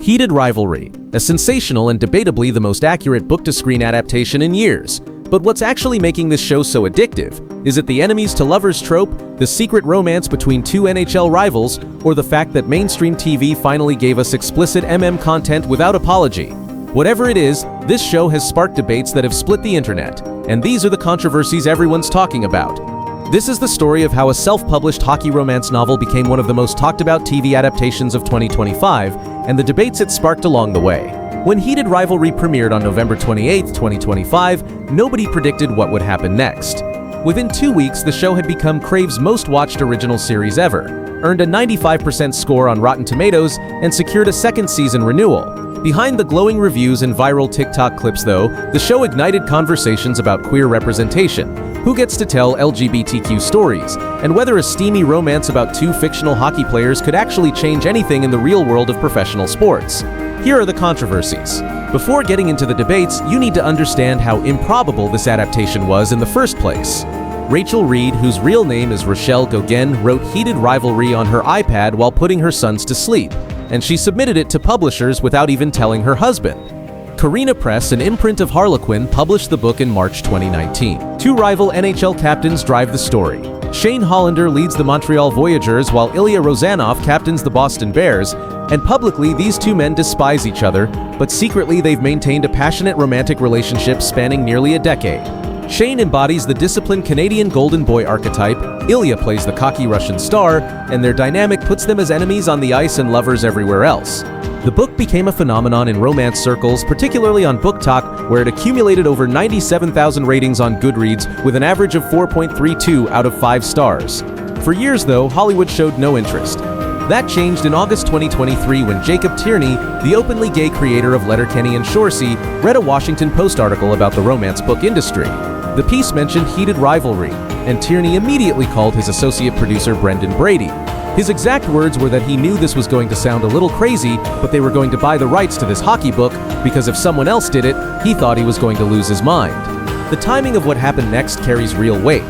Heated Rivalry, a sensational and debatably the most accurate book-to-screen adaptation in years. But what's actually making this show so addictive? Is it the enemies to lovers trope, the secret romance between two NHL rivals, or the fact that mainstream TV finally gave us explicit content without apology? Whatever it is, this show has sparked debates that have split the internet, and these are the controversies everyone's talking about. This is the story of how a self-published hockey romance novel became one of the most talked-about TV adaptations of 2025, and the debates it sparked along the way. When Heated Rivalry premiered on November 28, 2025, nobody predicted what would happen next. Within 2 weeks, the show had become Crave's most-watched original series ever, earned a 95% score on Rotten Tomatoes, and secured a second season renewal. Behind the glowing reviews and viral TikTok clips, though, the show ignited conversations about queer representation, who gets to tell LGBTQ stories, and whether a steamy romance about two fictional hockey players could actually change anything in the real world of professional sports. Here are the controversies. Before getting into the debates, you need to understand how improbable this adaptation was in the first place. Rachel Reed, whose real name is Rochelle Gauguin, wrote Heated Rivalry on her iPad while putting her sons to sleep, and she submitted it to publishers without even telling her husband. Carina Press, an imprint of Harlequin, published the book in March 2019. Two rival NHL captains drive the story. Shane Hollander leads the Montreal Voyageurs while Ilya Rozanov captains the Boston Bears, and publicly these two men despise each other, but secretly they've maintained a passionate romantic relationship spanning nearly a decade. Shane embodies the disciplined Canadian golden boy archetype, Ilya plays the cocky Russian star, and their dynamic puts them as enemies on the ice and lovers everywhere else. The book became a phenomenon in romance circles, particularly on BookTok, where it accumulated over 97,000 ratings on Goodreads with an average of 4.32 out of 5 stars. For years, though, Hollywood showed no interest. That changed in August 2023 when Jacob Tierney, the openly gay creator of Letterkenny and Shoresy, read a Washington Post article about the romance book industry. The piece mentioned Heated Rivalry, and Tierney immediately called his associate producer Brendan Brady. His exact words were that he knew this was going to sound a little crazy, but they were going to buy the rights to this hockey book because if someone else did it, he thought he was going to lose his mind. The timing of what happened next carries real weight.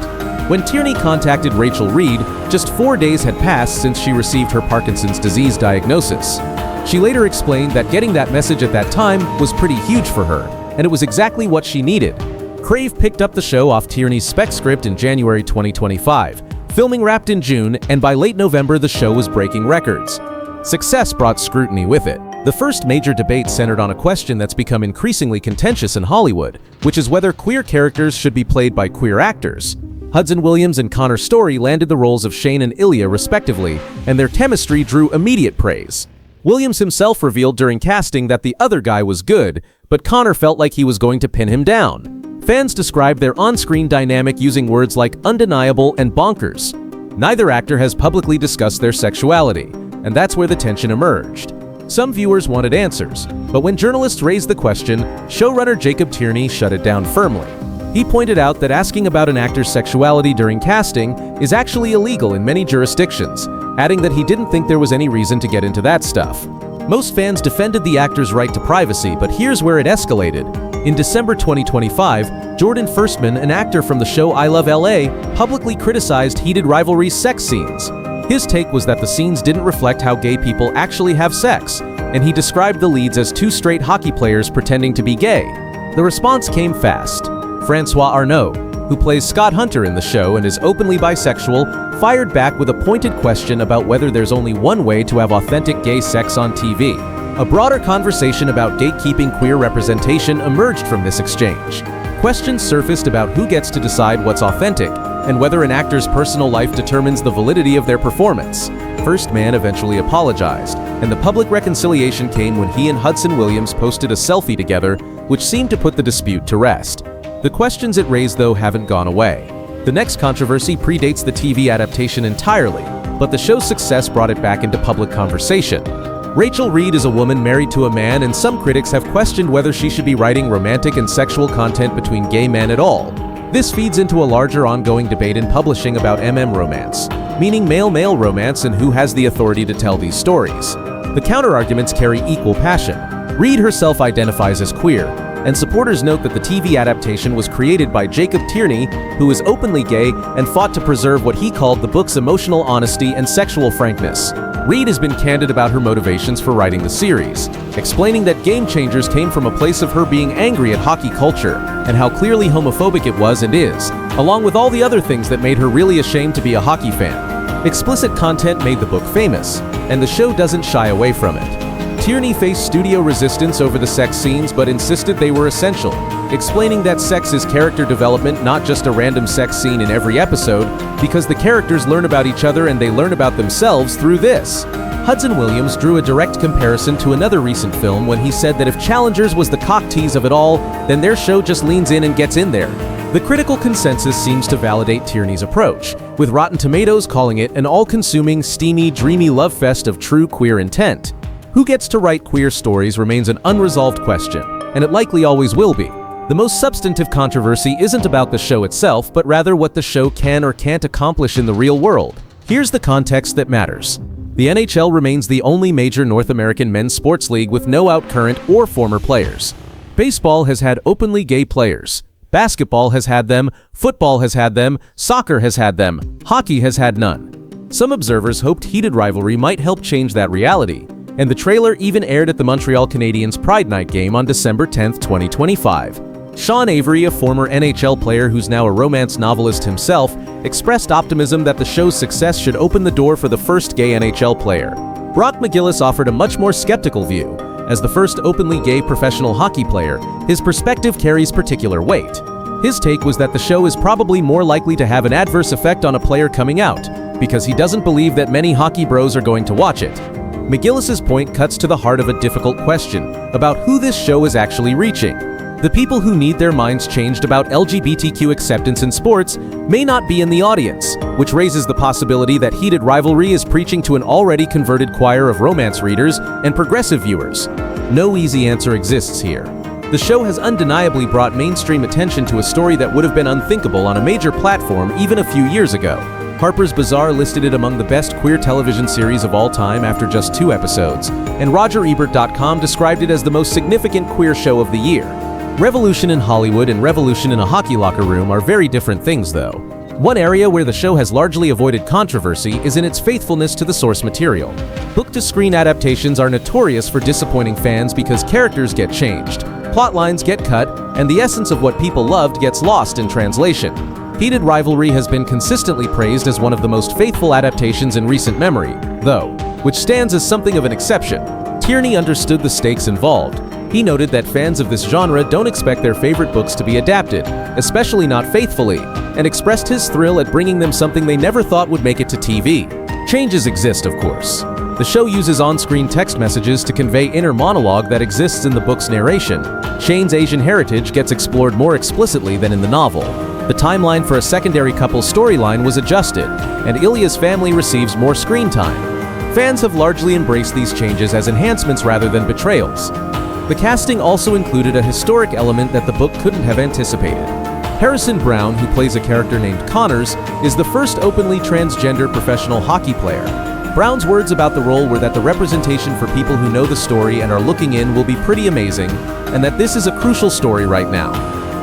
When Tierney contacted Rachel Reed, just 4 days had passed since she received her Parkinson's disease diagnosis. She later explained that getting that message at that time was pretty huge for her, and it was exactly what she needed. Crave picked up the show off Tierney's spec script in January 2025. Filming wrapped in June, and by late November the show was breaking records. Success brought scrutiny with it. The first major debate centered on a question that's become increasingly contentious in Hollywood, which is whether queer characters should be played by queer actors. Hudson Williams and Connor Story landed the roles of Shane and Ilya respectively, and their chemistry drew immediate praise. Williams himself revealed during casting that the other guy was good, but Connor felt like he was going to pin him down. Fans described their on-screen dynamic using words like undeniable and bonkers. Neither actor has publicly discussed their sexuality, and that's where the tension emerged. Some viewers wanted answers, but when journalists raised the question, showrunner Jacob Tierney shut it down firmly. He pointed out that asking about an actor's sexuality during casting is actually illegal in many jurisdictions, adding that he didn't think there was any reason to get into that stuff. Most fans defended the actor's right to privacy, but here's where it escalated. In December 2025, Jordan Firstman, an actor from the show I Love LA, publicly criticized Heated Rivalry's sex scenes. His take was that the scenes didn't reflect how gay people actually have sex, and he described the leads as two straight hockey players pretending to be gay. The response came fast. Francois Arnault, who plays Scott Hunter in the show and is openly bisexual, fired back with a pointed question about whether there's only one way to have authentic gay sex on TV. A broader conversation about gatekeeping queer representation emerged from this exchange. Questions surfaced about who gets to decide what's authentic, and whether an actor's personal life determines the validity of their performance. Firstman eventually apologized, and the public reconciliation came when he and Hudson Williams posted a selfie together, which seemed to put the dispute to rest. The questions it raised, though, haven't gone away. The next controversy predates the TV adaptation entirely, but the show's success brought it back into public conversation. Rachel Reed is a woman married to a man, and some critics have questioned whether she should be writing romantic and sexual content between gay men at all. This feeds into a larger ongoing debate in publishing about romance, meaning male-male romance, and who has the authority to tell these stories. The counterarguments carry equal passion. Reed herself identifies as queer, and supporters note that the TV adaptation was created by Jacob Tierney, who is openly gay and fought to preserve what he called the book's emotional honesty and sexual frankness. Reed has been candid about her motivations for writing the series, explaining that Game Changers came from a place of her being angry at hockey culture and how clearly homophobic it was and is, along with all the other things that made her really ashamed to be a hockey fan. Explicit content made the book famous, and the show doesn't shy away from it. Tierney faced studio resistance over the sex scenes but insisted they were essential, explaining that sex is character development, not just a random sex scene in every episode, because the characters learn about each other and they learn about themselves through this. Hudson Williams drew a direct comparison to another recent film when he said that if Challengers was the cock tease of it all, then their show just leans in and gets in there. The critical consensus seems to validate Tierney's approach, with Rotten Tomatoes calling it an all-consuming, steamy, dreamy love fest of true queer intent. Who gets to write queer stories remains an unresolved question, and it likely always will be. The most substantive controversy isn't about the show itself, but rather what the show can or can't accomplish in the real world. Here's the context that matters. The NHL remains the only major North American men's sports league with no out current or former players. Baseball has had openly gay players. Basketball has had them, football has had them, soccer has had them, hockey has had none. Some observers hoped Heated Rivalry might help change that reality, and the trailer even aired at the Montreal Canadiens Pride Night game on December 10, 2025. Sean Avery, a former NHL player who's now a romance novelist himself, expressed optimism that the show's success should open the door for the first gay NHL player. Brock McGillis offered a much more skeptical view. As the first openly gay professional hockey player, his perspective carries particular weight. His take was that the show is probably more likely to have an adverse effect on a player coming out, because he doesn't believe that many hockey bros are going to watch it. McGillis's point cuts to the heart of a difficult question about who this show is actually reaching. The people who need their minds changed about LGBTQ acceptance in sports may not be in the audience, which raises the possibility that Heated Rivalry is preaching to an already converted choir of romance readers and progressive viewers. No easy answer exists here. The show has undeniably brought mainstream attention to a story that would have been unthinkable on a major platform even a few years ago. Harper's Bazaar listed it among the best queer television series of all time after just 2 episodes, and RogerEbert.com described it as the most significant queer show of the year. Revolution in Hollywood and Revolution in a hockey locker room are very different things, though. One area where the show has largely avoided controversy is in its faithfulness to the source material. Book-to-screen adaptations are notorious for disappointing fans because characters get changed, plotlines get cut, and the essence of what people loved gets lost in translation. Heated Rivalry has been consistently praised as one of the most faithful adaptations in recent memory, though, which stands as something of an exception. Tierney understood the stakes involved. He noted that fans of this genre don't expect their favorite books to be adapted, especially not faithfully, and expressed his thrill at bringing them something they never thought would make it to TV. Changes exist, of course. The show uses on-screen text messages to convey inner monologue that exists in the book's narration. Shane's Asian heritage gets explored more explicitly than in the novel. The timeline for a secondary couple's storyline was adjusted, and Ilya's family receives more screen time. Fans have largely embraced these changes as enhancements rather than betrayals. The casting also included a historic element that the book couldn't have anticipated. Harrison Brown, who plays a character named Connors, is the first openly transgender professional hockey player. Brown's words about the role were that the representation for people who know the story and are looking in will be pretty amazing, and that this is a crucial story right now.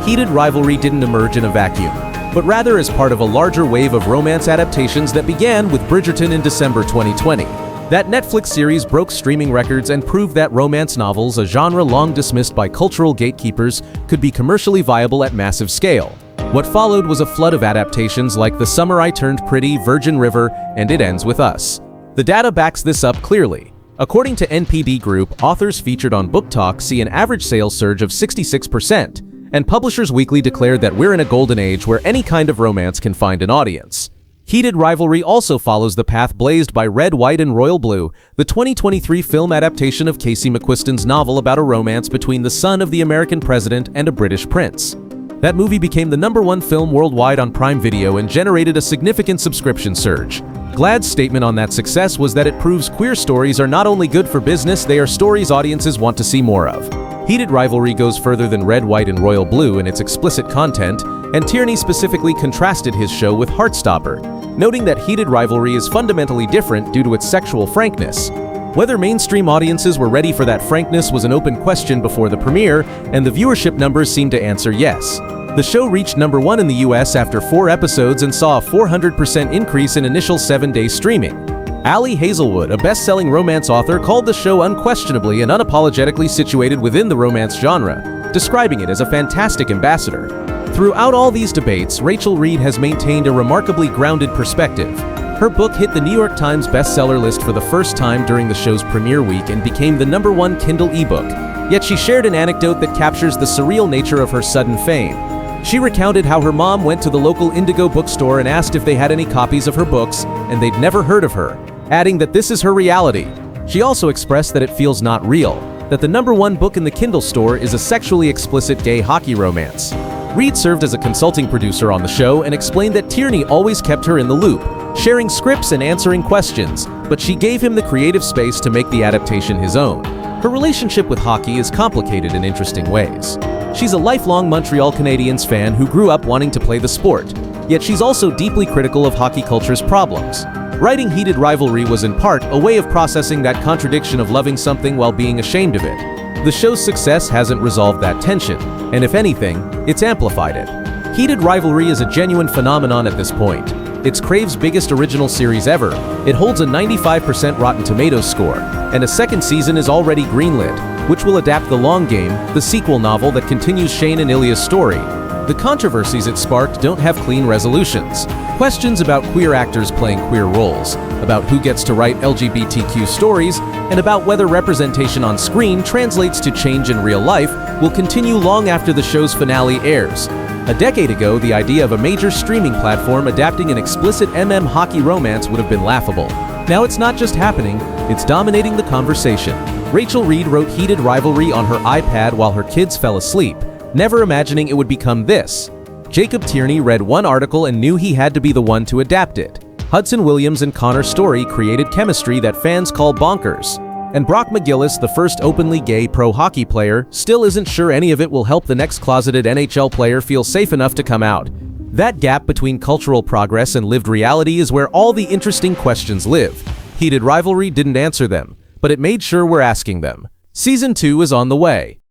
Heated Rivalry didn't emerge in a vacuum, but rather as part of a larger wave of romance adaptations that began with Bridgerton in December 2020. That Netflix series broke streaming records and proved that romance novels, a genre long dismissed by cultural gatekeepers, could be commercially viable at massive scale. What followed was a flood of adaptations like The Summer I Turned Pretty, Virgin River, and It Ends With Us. The data backs this up clearly. According to NPD Group, authors featured on Book Talk see an average sales surge of 66%, and Publishers Weekly declared that we're in a golden age where any kind of romance can find an audience. Heated Rivalry also follows the path blazed by Red, White, and Royal Blue, the 2023 film adaptation of Casey McQuiston's novel about a romance between the son of the American president and a British prince. That movie became the #1 film worldwide on Prime Video and generated a significant subscription surge. GLAAD's statement on that success was that it proves queer stories are not only good for business, they are stories audiences want to see more of. Heated Rivalry goes further than Red, White, and Royal Blue in its explicit content, and Tierney specifically contrasted his show with Heartstopper, noting that Heated Rivalry is fundamentally different due to its sexual frankness. Whether mainstream audiences were ready for that frankness was an open question before the premiere, and the viewership numbers seemed to answer yes. The show reached #1 in the US after 4 episodes and saw a 400% increase in initial 7-day streaming. Ali Hazelwood, a best-selling romance author, called the show unquestionably and unapologetically situated within the romance genre, describing it as a fantastic ambassador. Throughout all these debates, Rachel Reed has maintained a remarkably grounded perspective. Her book hit the New York Times bestseller list for the first time during the show's premiere week and became the #1 Kindle ebook, yet she shared an anecdote that captures the surreal nature of her sudden fame. She recounted how her mom went to the local Indigo bookstore and asked if they had any copies of her books, and they'd never heard of her, adding that this is her reality. She also expressed that it feels not real, that the #1 book in the Kindle store is a sexually explicit gay hockey romance. Reed served as a consulting producer on the show and explained that Tierney always kept her in the loop, sharing scripts and answering questions, but she gave him the creative space to make the adaptation his own. Her relationship with hockey is complicated in interesting ways. She's a lifelong Montreal Canadiens fan who grew up wanting to play the sport, yet she's also deeply critical of hockey culture's problems. Writing Heated Rivalry was in part a way of processing that contradiction of loving something while being ashamed of it. The show's success hasn't resolved that tension, and if anything, it's amplified it. Heated Rivalry is a genuine phenomenon at this point. It's Crave's biggest original series ever. It holds a 95% Rotten Tomatoes score, and a second season is already greenlit, which will adapt The Long Game, the sequel novel that continues Shane and Ilya's story. The controversies it sparked don't have clean resolutions. Questions about queer actors playing queer roles, about who gets to write LGBTQ stories, and about whether representation on screen translates to change in real life will continue long after the show's finale airs. A decade ago, the idea of a major streaming platform adapting an explicit hockey romance would have been laughable. Now it's not just happening, it's dominating the conversation. Rachel Reed wrote Heated Rivalry on her iPad while her kids fell asleep, never imagining it would become this. Jacob Tierney read one article and knew he had to be the one to adapt it. Hudson Williams and Connor Story created chemistry that fans call bonkers. And Brock McGillis, the first openly gay pro hockey player, still isn't sure any of it will help the next closeted NHL player feel safe enough to come out. That gap between cultural progress and lived reality is where all the interesting questions live. Heated Rivalry didn't answer them, but it made sure we're asking them. Season 2 is on the way.